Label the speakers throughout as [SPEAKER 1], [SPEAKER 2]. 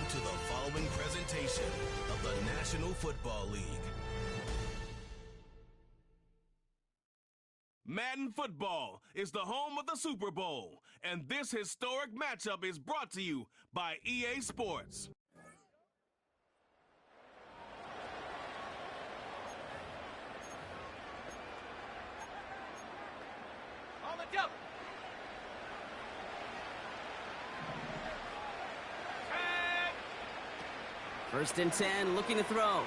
[SPEAKER 1] to the following presentation of the National Football League. Madden Football is the home of the Super Bowl, and this historic matchup is brought to you by EA Sports.
[SPEAKER 2] On the jump.
[SPEAKER 3] First and 10, looking to throw.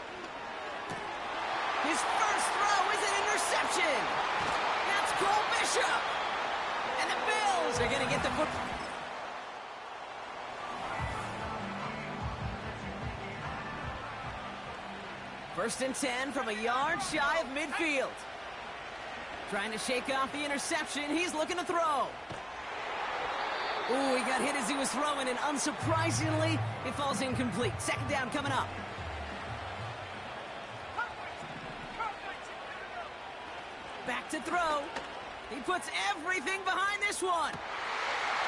[SPEAKER 3] His first throw is an interception. That's Cole Bishop. And the Bills are going to get the football. First and 10 from a yard shy of midfield. Trying to shake off the interception. He's looking to throw. Ooh, he got hit as he was throwing, and unsurprisingly, it falls incomplete. Second down coming up. Back to throw. He puts everything behind this one.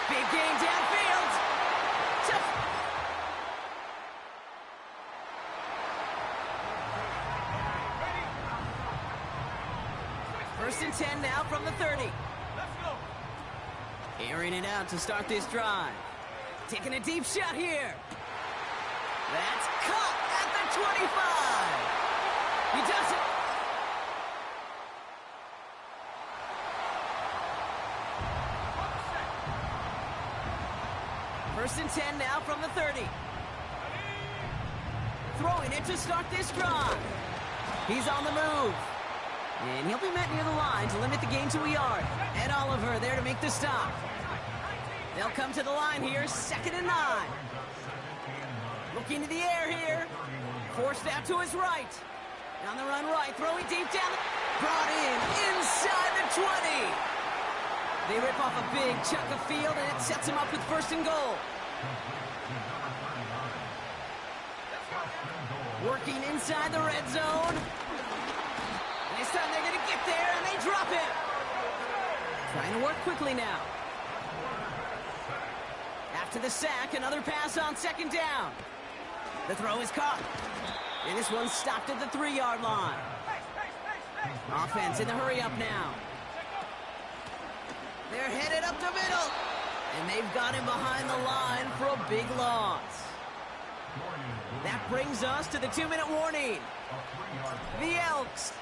[SPEAKER 3] Big gain downfield. First and 10 now from the 30. Airing it out to start this drive. Taking a deep shot here. That's caught at the 25. He does it. First and 10 now from the 30. Throwing it to start this drive. He's on the move. And he'll be met near the line to limit the gain to a yard. Ed Oliver there to make the stop. They'll come to the line here, 2nd and 9. Looking to the air here. Forced out to his right. On the run right, throwing deep down. Brought in inside the 20. They rip off a big chunk of field, and it sets him up with 1st and goal. Working inside the red zone. And this time they're going to get there, and they drop it. Trying to work quickly now. After the sack, another pass on 2nd down. The throw is caught. And this one's stopped at the 3-yard line. Offense in the hurry up now. They're headed up the middle. And they've got him behind the line for a big loss. That brings us to the 2-minute warning. The Elks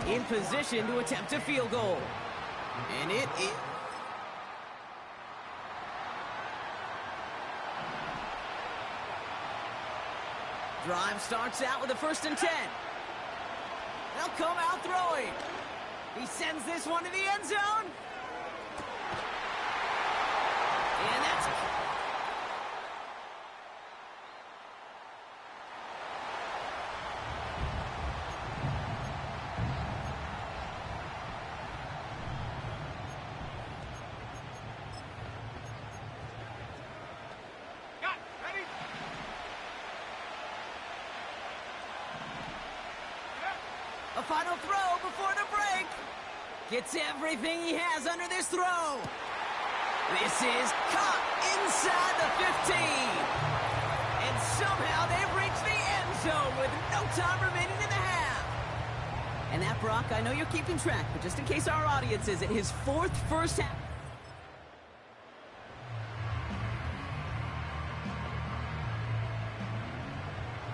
[SPEAKER 3] in position to attempt a field goal. And it is... Drive starts out with a 1st and 10. They'll come out throwing. He sends this one to the end zone. And that's... a final throw before the break. Gets everything he has under this throw. This is caught inside the 15. And somehow they've reached the end zone with no time remaining in the half. And that, Brock, I know you're keeping track, but just in case our audience isn't, his 4th first half.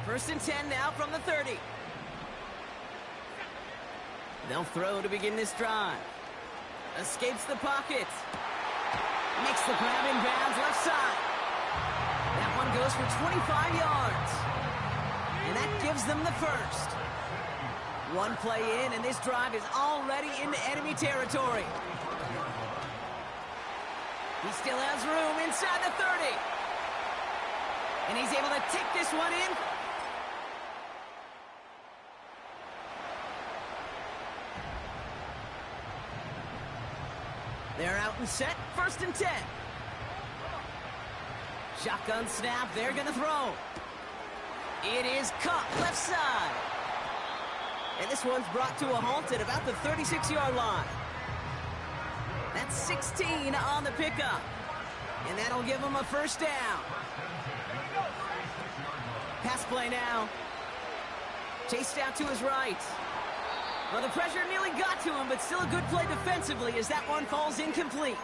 [SPEAKER 3] First and 10 now from the 30. They'll throw to begin this drive. Escapes the pocket. Makes the grab in bounds left side. That one goes for 25 yards. And that gives them the first. One play in, and this drive is already into enemy territory. He still has room inside the 30. And he's able to take this one in. They're out and set, 1st and 10. Shotgun snap, they're going to throw. It is caught left side. And this one's brought to a halt at about the 36-yard line. That's 16 on the pickup. And that'll give them a 1st down. pass play now. Chased out to his right. Well, the pressure nearly got to him, but still a good play defensively as that one falls incomplete.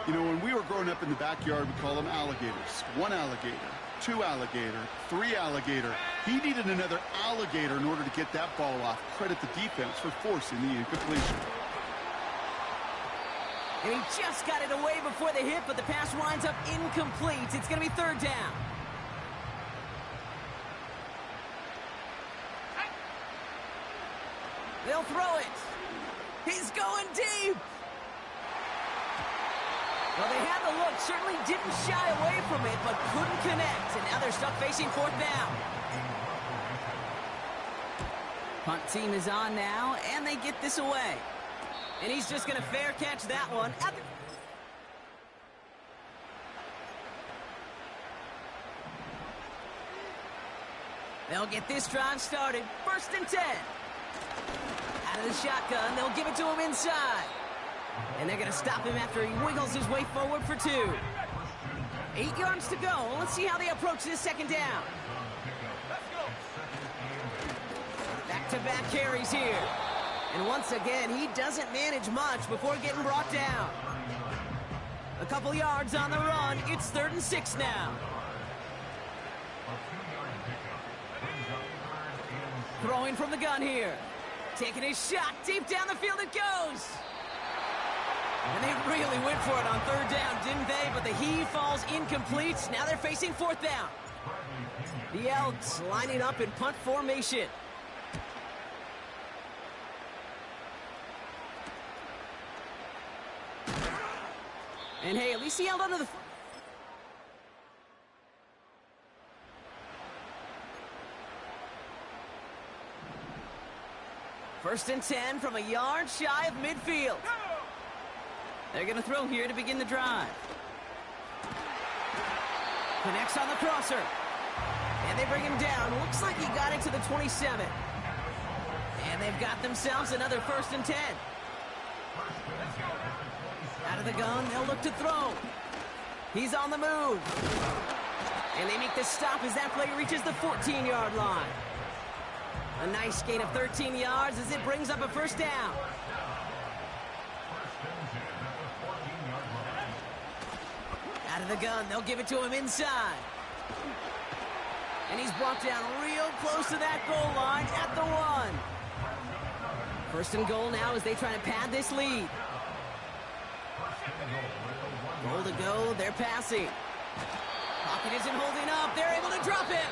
[SPEAKER 2] You know, when we were growing up in the backyard, we call them alligators. 1 alligator, 2 alligator, 3 alligator. He needed another alligator in order to get that ball off. Credit the defense for forcing the incompletion.
[SPEAKER 3] And he just got it away before the hit, but the pass winds up incomplete. It's going to be 3rd down. They'll throw it. He's going deep. Well, they had the look, certainly didn't shy away from it, but couldn't connect. And now they're stuck facing 4th down. Punt team is on now, and they get this away. And he's just going to fair catch that one. They'll get this drive started. 1st and 10. Out of the shotgun, they'll give it to him inside. And they're going to stop him after he wiggles his way forward for 2. 8 yards to go. Let's see how they approach this 2nd down. Back-to-back carries here. And once again, he doesn't manage much before getting brought down. A couple yards on the run. It's 3rd and 6 now. Throwing from the gun here. Taking his shot. Deep down the field it goes. And they really went for it on 3rd down, didn't they? But the heave falls incomplete. Now they're facing 4th down. The Elks lining up in punt formation. And hey, at least he held onto the... 1st and 10 from a yard shy of midfield. They're going to throw here to begin the drive. Connects on the crosser. And they bring him down. Looks like he got it to the 27. And they've got themselves another 1st and 10. Out of the gun, they'll look to throw. He's on the move. And they make the stop as that play reaches the 14-yard line. A nice gain of 13 yards as it brings up a 1st down. Out of the gun, they'll give it to him inside. And he's brought down real close to that goal line at the 1. 1st and goal now as they try to pad this lead. Goal to go, they're passing. Pocket isn't holding up, they're able to drop him.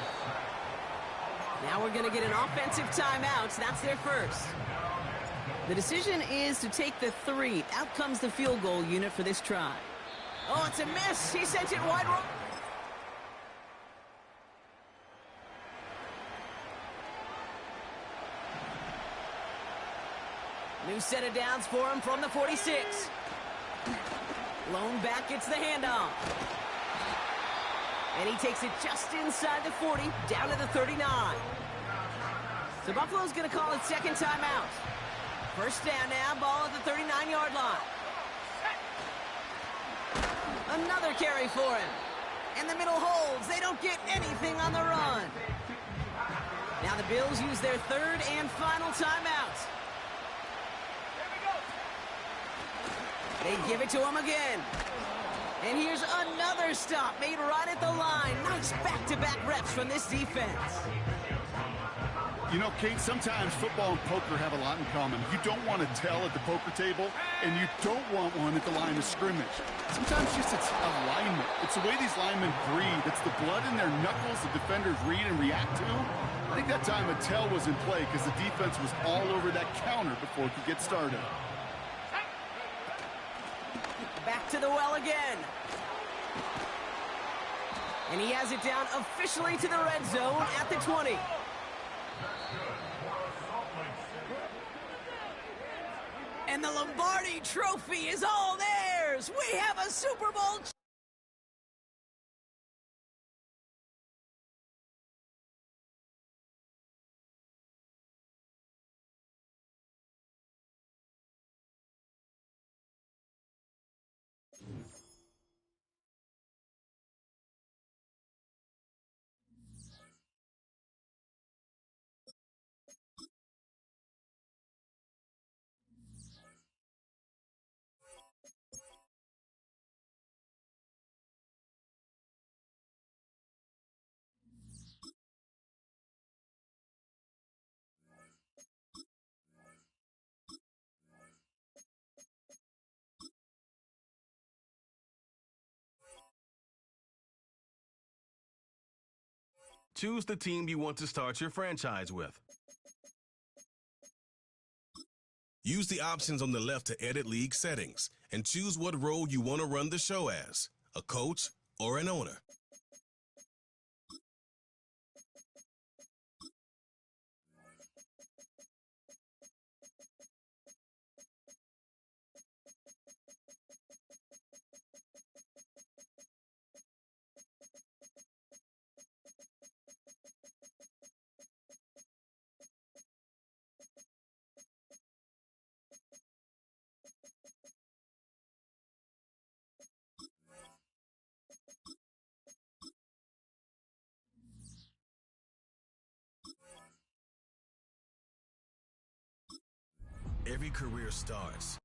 [SPEAKER 3] Now we're going to get an offensive timeout, so that's their first. The decision is to take the 3. Out comes the field goal unit for this try. Oh, it's a miss. He sent it wide. New set of downs for him from the 46. Lone back gets the handoff. And he takes it just inside the 40, down to the 39. So Buffalo's going to call it 2nd timeout. 1st down now, ball at the 39-yard line. Another carry for him. And the middle holds. They don't get anything on the run. Now the Bills use their 3rd and final timeout. They give it to him again. And here's another stop made right at the line. Nice back-to-back reps from this defense.
[SPEAKER 2] You know, Kate, sometimes football and poker have a lot in common. You don't want to tell at the poker table, and you don't want one at the line of scrimmage. Sometimes just it's alignment. It's the way these linemen breathe. It's the blood in their knuckles the defenders read and react to. I think that time a tell was in play because the defense was all over that counter before it could get started.
[SPEAKER 3] Back to the well again. And he has it down officially to the red zone at the 20. And the Lombardi Trophy is all theirs. We have a Super Bowl
[SPEAKER 1] Choose the team you want to start your franchise with. Use the options on the left to edit league settings and choose what role you want to run the show as, a coach or an owner. Every career starts.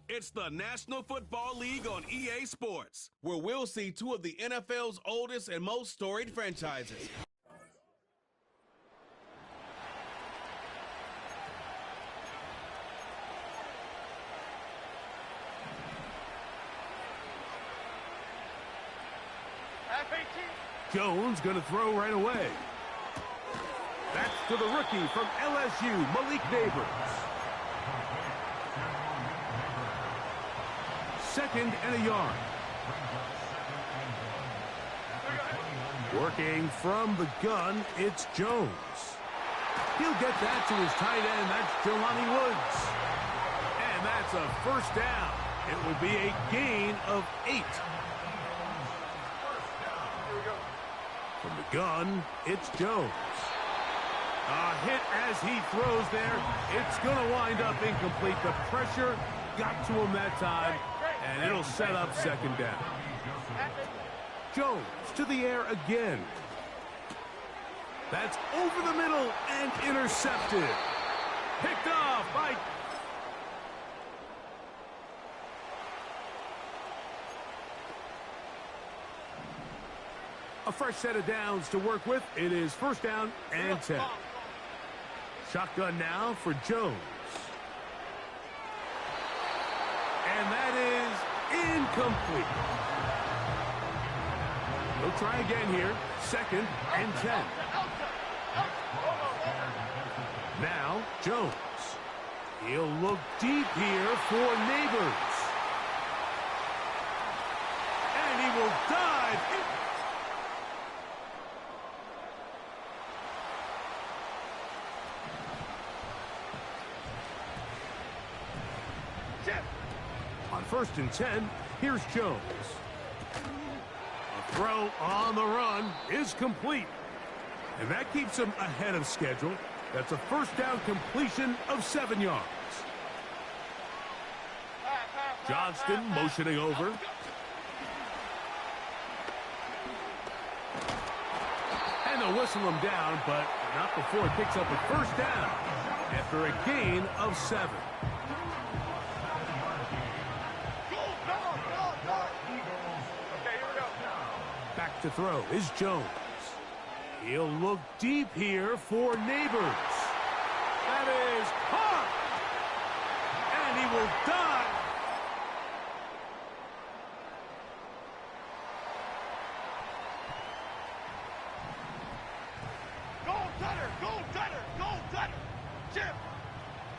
[SPEAKER 1] It's the National Football League on EA Sports, where we'll see two of the NFL's oldest and most storied franchises.
[SPEAKER 4] Jones going to throw right away. That's to the rookie from LSU, Malik Neighbors. Second and a yard. Working from the gun, it's Jones. He'll get that to his tight end. That's Jelani Woods. And that's a first down. It will be a gain of 8. From the gun, it's Jones. A hit as he throws there. It's going to wind up incomplete. The pressure got to him that time, and it'll set up second down. Jones to the air again. That's over the middle and intercepted. Picked off by... A fresh set of downs to work with. It is first down and 10. Shotgun now for Jones. And that is incomplete. We'll try again here. Second and 10. Now, Jones. He'll look deep here for Neighbors. And he will dive. On first and 10, here's Jones. A throw on the run is complete. And that keeps him ahead of schedule. That's a first down completion of 7 yards. Johnston motioning over. And they'll whistle him down, but not before it picks up a first down after a gain of 7. Back to throw is Jones. He'll look deep here for Neighbors. That is caught. And he will dive.
[SPEAKER 5] Goal cutter, goal cutter, goal cutter. Chip.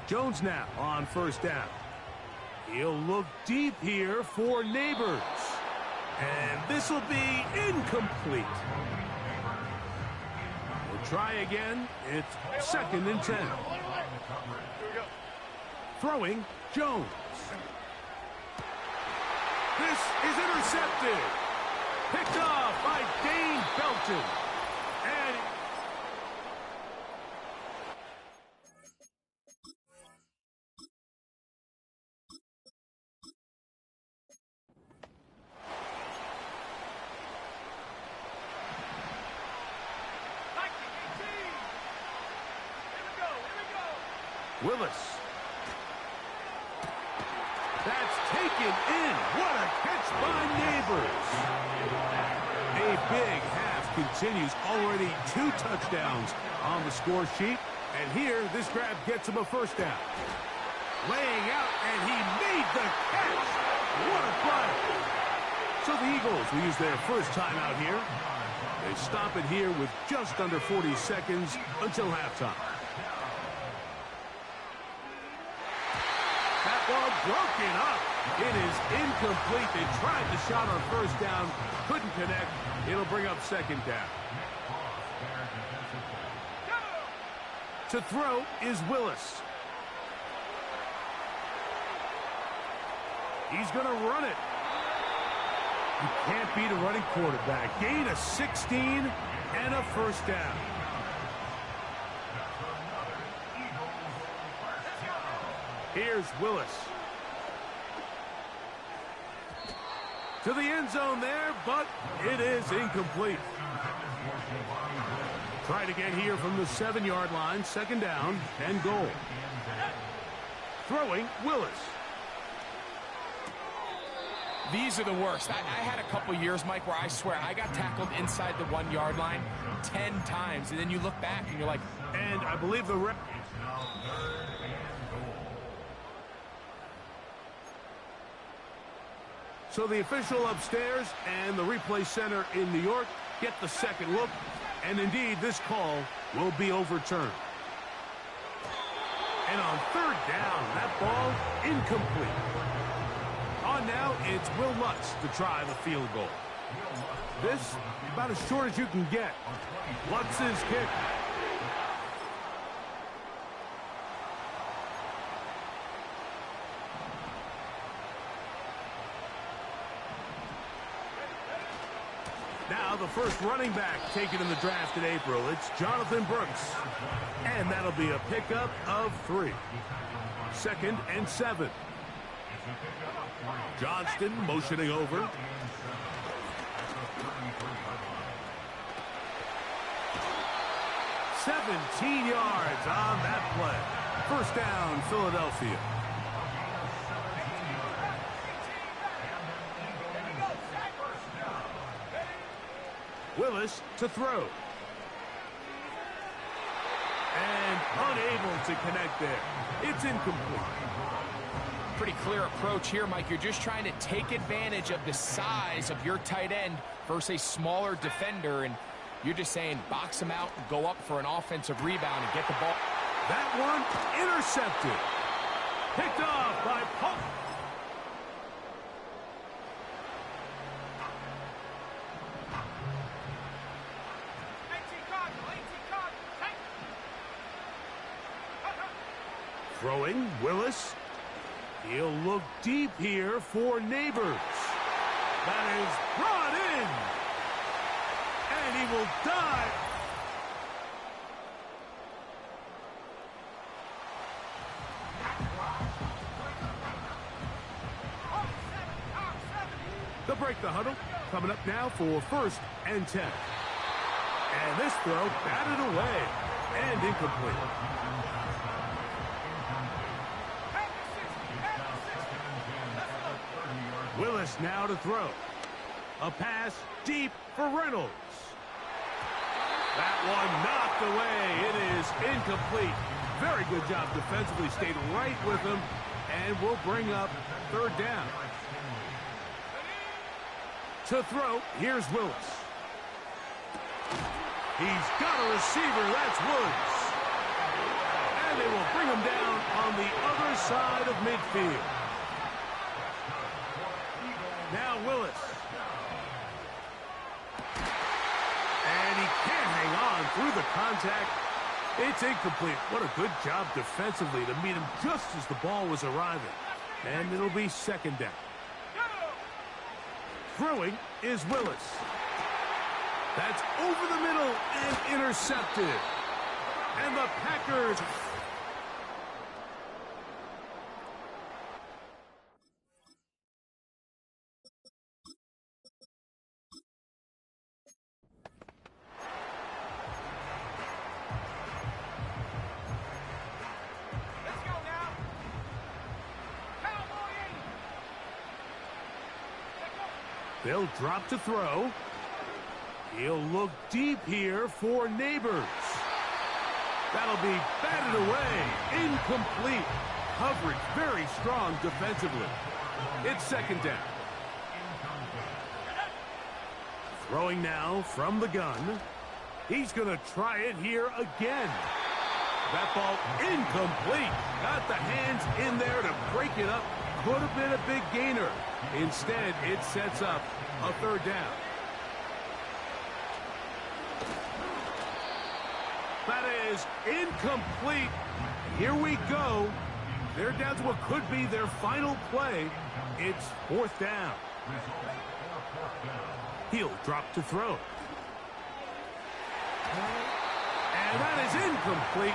[SPEAKER 4] Jones now on first down. He'll look deep here for Neighbors. And this will be incomplete. We'll try again. It's second and 10. Throwing, Jones. This is intercepted. Picked off by Dane Belton. And Willis. That's taken in. What a catch by Neighbors. A big half continues. Already 2 touchdowns on the score sheet. And here, this grab gets him a first down. Laying out, and he made the catch. What a play. So the Eagles will use their first timeout here. They stop it here with just under 40 seconds until halftime. That ball broken up. It is incomplete. They tried the shot on first down. Couldn't connect. It'll bring up second down. To throw is Willis. He's going to run it. You can't beat a running quarterback. Gain of 16 and a first down. Here's Willis. To the end zone there, but it is incomplete. Tried again here from the 7-yard line. Second down and goal. Throwing, Willis.
[SPEAKER 6] These are the worst. I had a couple years, Mike, where I swear I got tackled inside the 1 yard line 10 times, and then you look back and you're like,
[SPEAKER 4] and I believe the ref. So the official upstairs and the replay center in New York get the second look, and indeed this call will be overturned. And on third down, that ball incomplete. On now, it's Will Lutz to try the field goal. This about as short as you can get. Lutz's kick. Now the first running back taken in the draft in April. It's Jonathan Brooks. And that'll be a pickup of 3. 2nd and 7. Johnston motioning over. "17 yards on that play. First down, Philadelphia. Willis to throw. And unable to connect there. It's incomplete.
[SPEAKER 6] pretty clear approach here, Mike. You're just trying to take advantage of the size of your tight end versus a smaller defender, and you're just saying box him out and go up for an offensive rebound and get the ball.
[SPEAKER 4] That one intercepted. Picked off by Paul. Throwing, Willis. He'll look deep here for Neighbors. That is brought in. And he will dive. They'll break the huddle. Coming up now for 1st and 10. And this throw batted away and incomplete. Willis now to throw. A pass deep for Reynolds. That one knocked away. It is incomplete. Very good job defensively. Stayed right with him. And will bring up 3rd down. To throw, here's Willis. He's got a receiver. That's Woods. And they will bring him down on the other side of midfield. Now Willis. And he can't hang on through the contact. It's incomplete. What a good job defensively to meet him just as the ball was arriving. And it'll be 2nd down. Throwing is Willis. That's over the middle and intercepted. And the Packers... They'll drop to throw. He'll look deep here for Neighbors. That'll be batted away. Incomplete. Coverage very strong defensively. It's 2nd down. Throwing now from the gun. He's going to try it here again. That ball incomplete. Got the hands in there to break it up. Could have been a big gainer. Instead, it sets up a 3rd down. That is incomplete. Here we go. They're down to what could be their final play. It's 4th down. He'll drop to throw. And that is incomplete.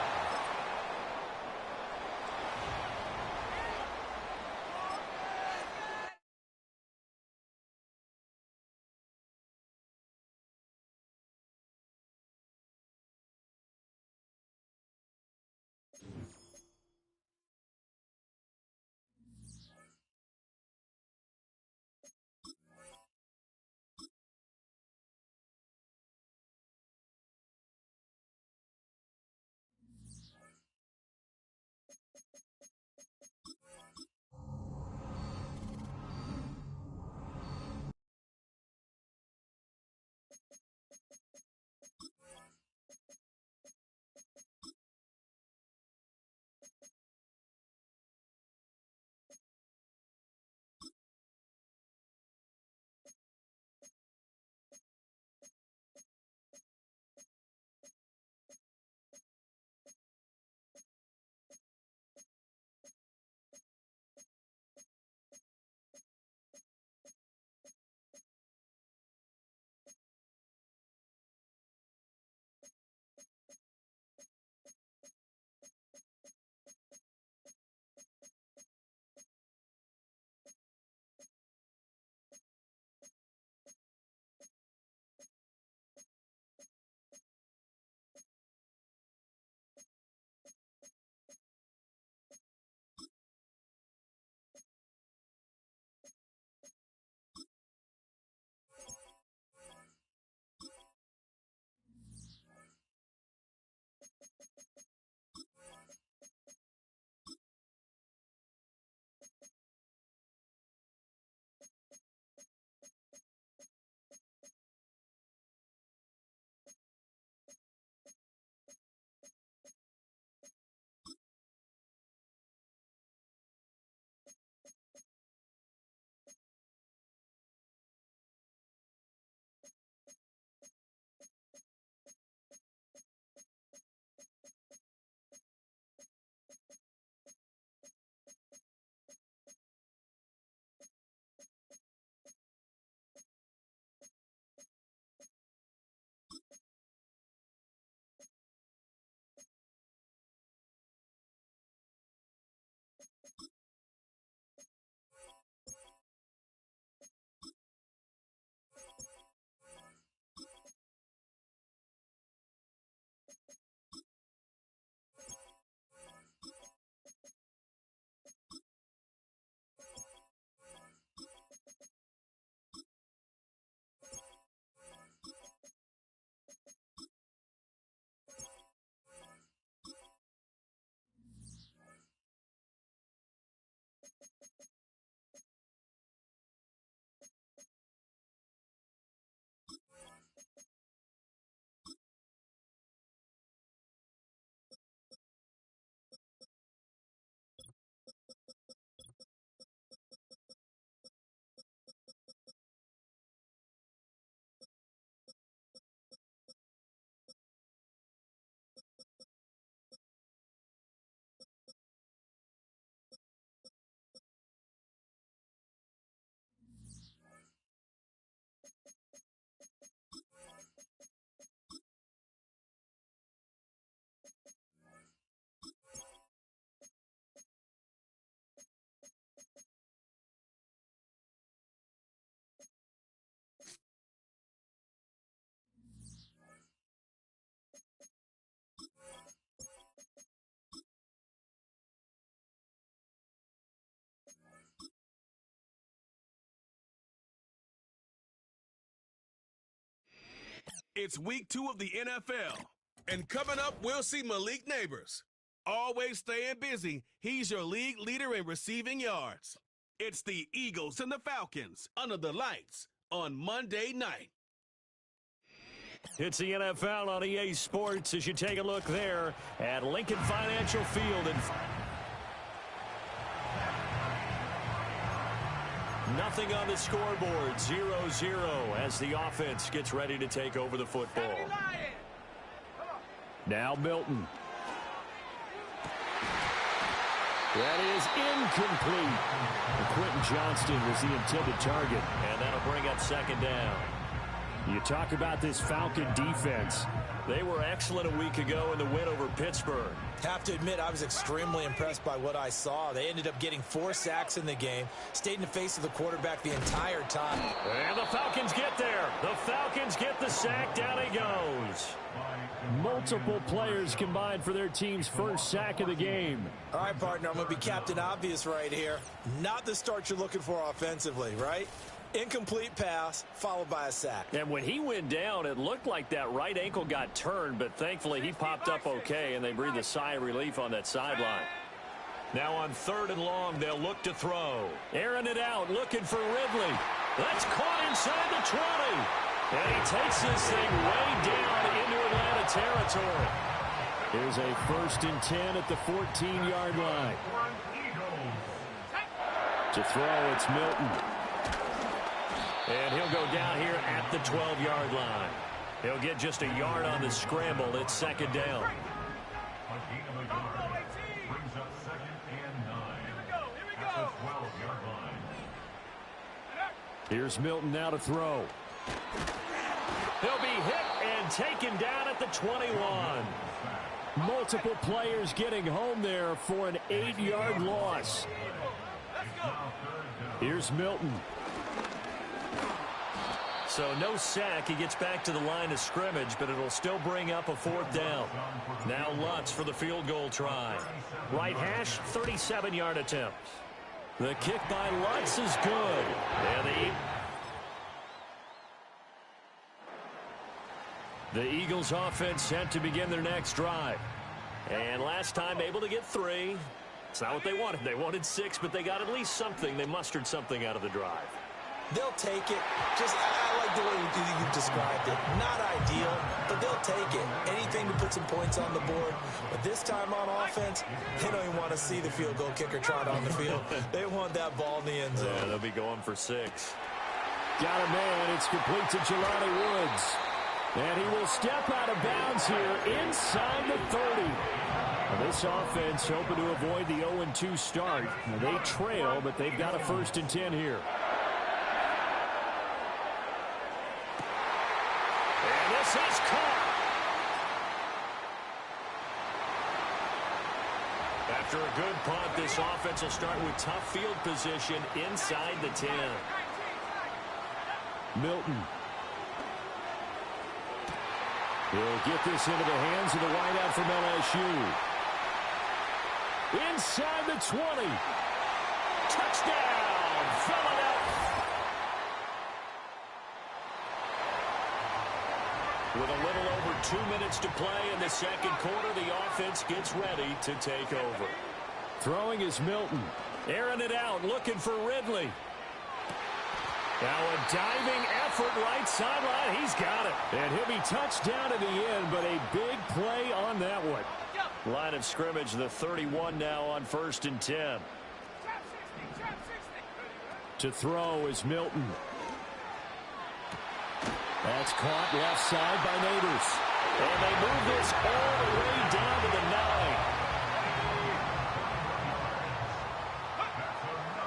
[SPEAKER 1] It's week 2 of the NFL. And coming up, we'll see Malik Neighbors. Always staying busy, he's your league leader in receiving yards. It's the Eagles and the Falcons under the lights on Monday night.
[SPEAKER 7] It's the NFL on EA Sports as you take a look there at Lincoln Financial Field. Nothing on the scoreboard, 0-0 as the offense gets ready to take over the football. Now Milton. That is incomplete. Quentin Johnston was the intended target, and that'll bring up second down. You talk about this Falcon defense. They were excellent a week ago in the win over Pittsburgh.
[SPEAKER 8] Have to admit, I was extremely impressed by what I saw. They ended up getting 4 sacks in the game, stayed in the face of the quarterback the entire time.
[SPEAKER 7] And the Falcons get there. The Falcons get the sack. Down he goes. Multiple players combined for their team's first sack of the game.
[SPEAKER 8] All right, partner, I'm going to be Captain Obvious right here. Not the start you're looking for offensively, right? Incomplete pass, followed by a sack.
[SPEAKER 7] And when he went down, it looked like that right ankle got turned, but thankfully he popped up okay, and they breathed a sigh of relief on that sideline. Now on 3rd and long, they'll look to throw. Airing it out, looking for Ridley. That's caught inside the 20. And he takes this thing way down into Atlanta territory. Here's a 1st and 10 at the 14-yard line. To throw, it's Milton. And he'll go down here at the 12-yard line. He'll get just a yard on the scramble. It's second down. Here's Milton now to throw. He'll be hit and taken down at the 21. Multiple players getting home there for an 8-yard loss. Here's Milton. So no sack. He gets back to the line of scrimmage, but it'll still bring up a 4th down. Now Lutz for the field goal try. Right hash, 37-yard attempt. The kick by Lutz is good. And the Eagles offense set to begin their next drive. And last time able to get 3. It's not what they wanted. They wanted 6, but they got at least something. They mustered something out of the drive.
[SPEAKER 8] They'll take it. I like the way you described it. Not ideal, but they'll take it. Anything to put some points on the board. But this time on offense, they don't even want to see the field goal kicker trot on the field. They want that ball in the end zone.
[SPEAKER 7] Yeah, they'll be going for 6. Got a man. It's complete to Jelani Woods. And he will step out of bounds here inside the 30. Now this offense hoping to avoid the 0-2 start. Now they trail, but they've got a 1st and 10 here. And this is caught. After a good punt, this offense will start with tough field position inside the 10. Milton. He'll get this into the hands of the wideout from LSU. Inside the 20. Touchdown, Philadelphia. With a little over 2 minutes to play in the second quarter, the offense gets ready to take over. Throwing is Milton. Airing it out, looking for Ridley. Now a diving effort right sideline. He's got it. And he'll be touched down in the end, but a big play on that one. Line of scrimmage, the 31 now on 1st and 10. To throw is Milton. That's caught left side by Neighbors. And they move this all the way down to the 9.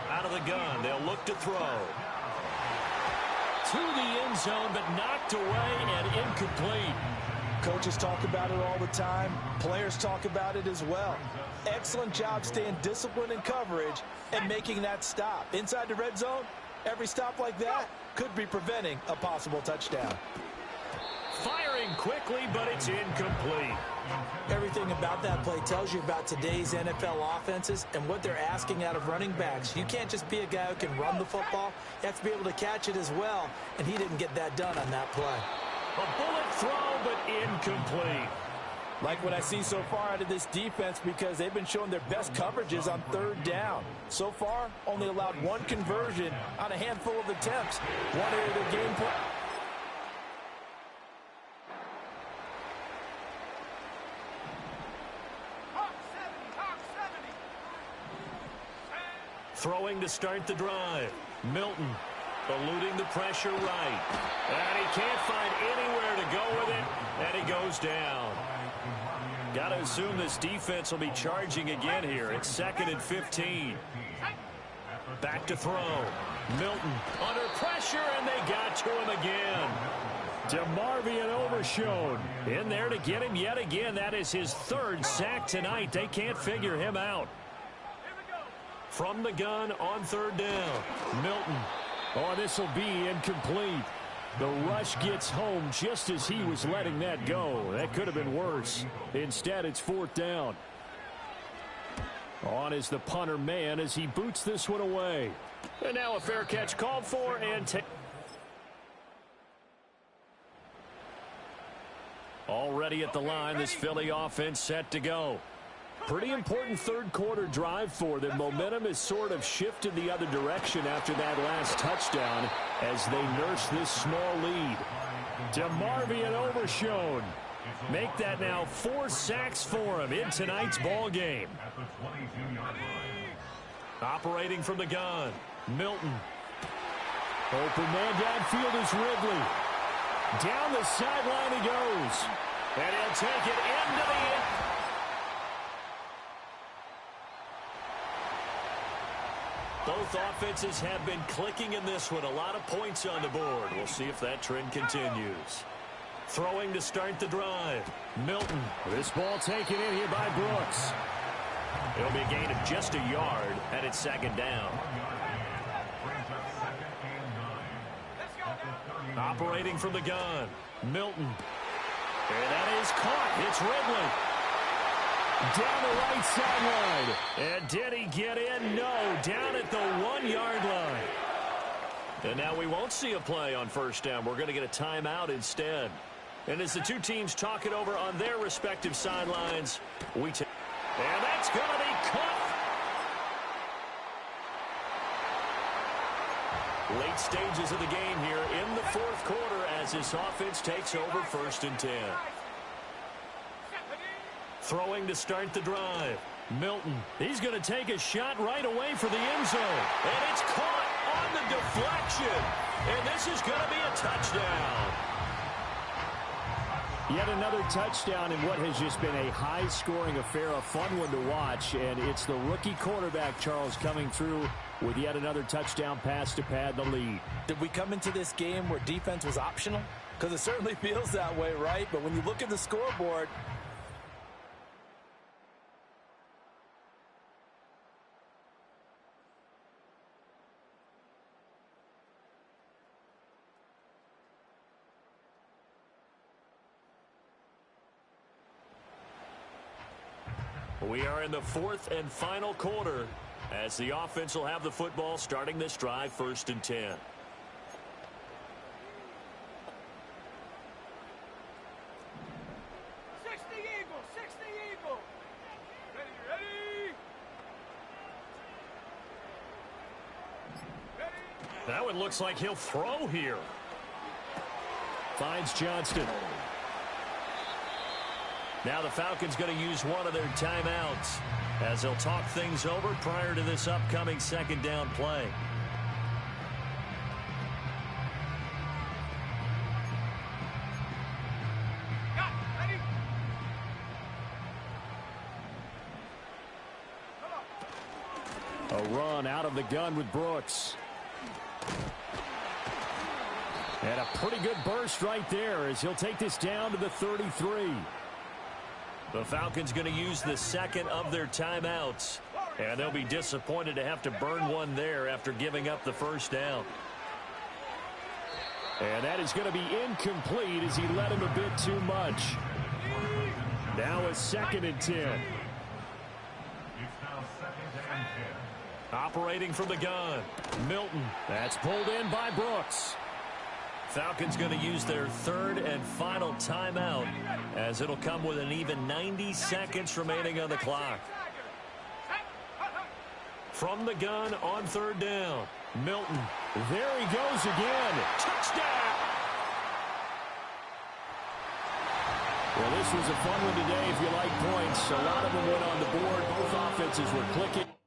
[SPEAKER 7] Out of the gun, they'll look to throw. To the end zone, but knocked away and incomplete.
[SPEAKER 8] Coaches talk about it all the time. Players talk about it as well. Excellent job staying disciplined in coverage and making that stop. Inside the red zone, every stop like that could be preventing a possible touchdown.
[SPEAKER 7] Firing quickly, but it's incomplete.
[SPEAKER 8] Everything about that play tells you about today's NFL offenses and what they're asking out of running backs. You can't just be a guy who can run the football. You have to be able to catch it as well, and he didn't get that done on that play.
[SPEAKER 7] A bullet throw, but incomplete.
[SPEAKER 8] Like what I see so far out of this defense, because they've been showing their best coverages on third down. So far, only allowed one conversion on a handful of attempts. One area of their game plan.
[SPEAKER 7] Throwing to start the drive. Milton eluding the pressure right. And he can't find anywhere to go with it, and he goes down. Got to assume this defense will be charging again here. It's 2nd and 15. Back to throw. Milton under pressure, and they got to him again. DeMarvion Overshown in there to get him yet again. That is his 3rd sack tonight. They can't figure him out. From the gun on 3rd down. Milton. Oh, this will be incomplete. The rush gets home just as he was letting that go. That could have been worse. Instead, it's 4th down. On is the punter man as he boots this one away. And now a fair catch called for and already at the line, this Philly offense set to go. Pretty important 3rd quarter drive for them. Momentum has sort of shifted the other direction after that last touchdown as they nurse this small lead. DeMarvion Overshown. Make that now 4 sacks for him in tonight's ball game. Operating from the gun. Milton. Open man downfield is Ridley. Down the sideline he goes. And he'll take it into the end. Both offenses have been clicking in this one. A lot of points on the board. We'll see if that trend continues. Throwing to start the drive. Milton. This ball taken in here by Brooks. It'll be a gain of just a yard, and it's 2nd down. Operating from the gun. Milton. And that is caught. It's Ridley. Down the right sideline. And did he get in? No. Down at the 1-yard line. And now we won't see a play on 1st down. We're going to get a timeout instead. And as the two teams talk it over on their respective sidelines, and that's going to be cut. Late stages of the game here in the 4th quarter as this offense takes over 1st and 10. Throwing to start the drive. Milton. He's going to take a shot right away for the end zone. And it's caught on the deflection. And this is going to be a touchdown.
[SPEAKER 9] Yet another touchdown in what has just been a high-scoring affair, a fun one to watch. And it's the rookie quarterback, Charles, coming through with yet another touchdown pass to pad the lead.
[SPEAKER 8] Did we come into this game where defense was optional? Because it certainly feels that way, right? But when you look at the scoreboard,
[SPEAKER 7] we are in the 4th and final quarter as the offense will have the football starting this drive 1st and 10.
[SPEAKER 5] 60 Eagles, 60 Eagles. Ready.
[SPEAKER 7] That one looks like he'll throw here.
[SPEAKER 9] Finds Johnston.
[SPEAKER 7] Now the Falcons going to use one of their timeouts as they'll talk things over prior to this upcoming 2nd down play.
[SPEAKER 9] A run out of the gun with Brooks. And a pretty good burst right there as he'll take this down to the 33.
[SPEAKER 7] The Falcons going to use the 2nd of their timeouts. And they'll be disappointed to have to burn one there after giving up the 1st down.
[SPEAKER 9] And that is going to be incomplete as he led him a bit too much. Now a 2nd and 10.
[SPEAKER 7] Operating from the gun. Milton.
[SPEAKER 9] That's pulled in by Brooks.
[SPEAKER 7] Falcons going to use their third and final timeout, as it'll come with an even 90 seconds remaining on the clock. From the gun on third down, Milton.
[SPEAKER 9] There he goes again.
[SPEAKER 7] Touchdown!
[SPEAKER 9] Well, this was a fun one today if you like points. A lot of them went on the board. Both offenses were clicking.